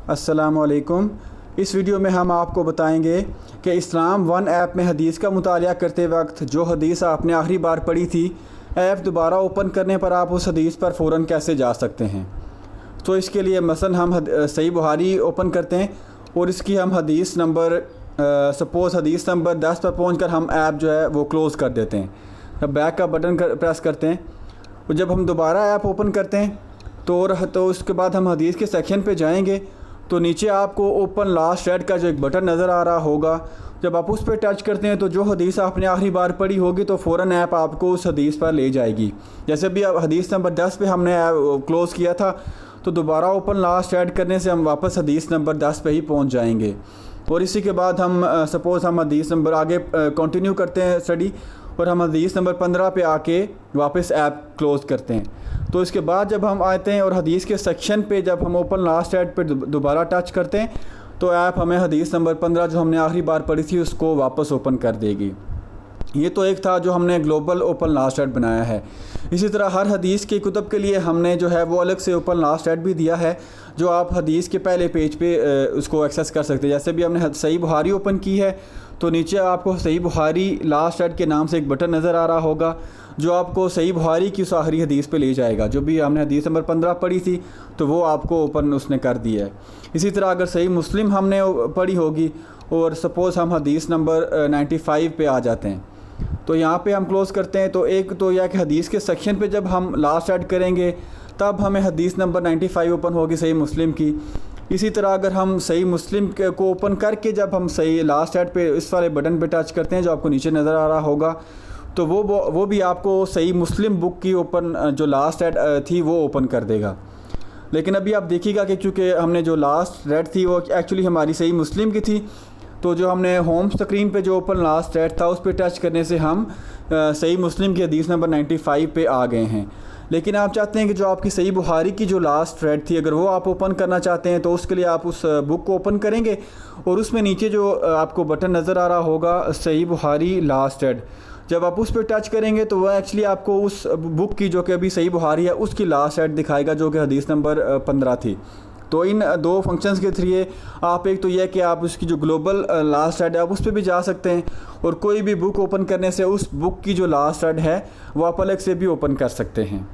अस्सलामुअलैकुम। इस वीडियो में हम आपको बताएंगे कि इस्लाम वन ऐप में हदीस का मुतालिया करते वक्त जो हदीस आपने आखिरी बार पढ़ी थी, ऐप दोबारा ओपन करने पर आप उस हदीस पर फ़ौरन कैसे जा सकते हैं। तो इसके लिए मसलन हम सही बुखारी ओपन करते हैं और इसकी हम हदीस नंबर सपोज़ हदीस नंबर 10 पर पहुंचकर हम ऐप जो है वो क्लोज़ कर देते हैं। अब बैक का बटन प्रेस करते हैं और जब हम दोबारा ऐप ओपन करते हैं तो उसके बाद हम हदीस के सेक्शन पे जाएंगे तो नीचे आपको ओपन लास्ट रेड का जो एक बटन नज़र आ रहा होगा, जब आप उस पर टच करते हैं तो जो हदीस आपने आखिरी बार पढ़ी होगी तो फ़ौरन ऐप आपको उस हदीस पर ले जाएगी। जैसे भी अब हदीस नंबर 10 पे हमने क्लोज़ किया था तो दोबारा ओपन लास्ट ऐड करने से हम वापस हदीस नंबर 10 पे ही पहुंच जाएंगे। और इसी के बाद हम सपोज़ हम हदीस नंबर आगे कंटिन्यू करते हैं स्टडी और हम हदीस नंबर 15 पे आके वापस ऐप क्लोज़ करते हैं। तो इसके बाद जब हम आते हैं और हदीस के सेक्शन पे जब हम ओपन लास्ट ऐड पे दोबारा टच करते हैं तो ऐप हमें हदीस नंबर 15 जो हमने आखिरी बार पढ़ी थी उसको वापस ओपन कर देगी। ये तो एक था जो हमने ग्लोबल ओपन लास्ट ऐड बनाया है। इसी तरह हर हदीस की कुतब के लिए हमने जो है वो अलग से ओपन लास्ट ऐड भी दिया है जो आप हदीस के पहले पेज पे उसको एक्सेस कर सकते हैं। जैसे भी हमने सही बुखारी ओपन की है तो नीचे आपको सही बुखारी लास्ट ऐड के नाम से एक बटन नज़र आ रहा होगा जो आपको सही बुखारी की उस आखिरी हदीस पे ले जाएगा। जो भी हमने हदीस नंबर 15 पढ़ी थी तो वो आपको ओपन उसने कर दिया है। इसी तरह अगर सही मुस्लिम हमने पढ़ी होगी और सपोज़ हम हदीस नंबर 95 पे आ जाते हैं तो यहाँ पे हम क्लोज़ करते हैं। तो एक तो यह कि हदीस के सेक्शन पे जब हम लास्ट ऐड करेंगे तब हमें हदीस नंबर 95 ओपन होगी सही मुस्लिम की। इसी तरह अगर हम सही मुस्लिम को ओपन करके जब हम सही लास्ट ऐड पे इस वाले बटन पे टच करते हैं जो आपको नीचे नज़र आ रहा होगा तो वो भी आपको सही मुस्लिम बुक की ओपन जो लास्ट ऐड थी वो ओपन कर देगा। लेकिन अभी आप देखिएगा कि चूँकि हमने जो लास्ट ऐड थी वो एक्चुअली हमारी सही मुस्लिम की थी तो जो हमने होम स्क्रीन पे जो ओपन लास्ट ऐड था उस पर टच करने से हम सही मुस्लिम की हदीस नंबर 95 पे आ गए हैं। लेकिन आप चाहते हैं कि जो आपकी सही बुखारी की जो लास्ट रेड थी अगर वो आप ओपन करना चाहते हैं तो उसके लिए आप उस बुक को ओपन करेंगे और उसमें नीचे जो आपको बटन नज़र आ रहा होगा सही बुखारी लास्ट रेड, जब आप उस पर टच करेंगे तो वह एक्चुअली आपको उस बुक की जो कि अभी सही बुखारी है उसकी लास्ट रेड दिखाएगा जो कि हदीस नंबर 15 थी। तो इन दो फंक्शंस के थ्रू आप एक तो यह कि आप उसकी जो ग्लोबल लास्ट ऐड है आप उस पर भी जा सकते हैं और कोई भी बुक ओपन करने से उस बुक की जो लास्ट ऐड है वो आप अलग से भी ओपन कर सकते हैं।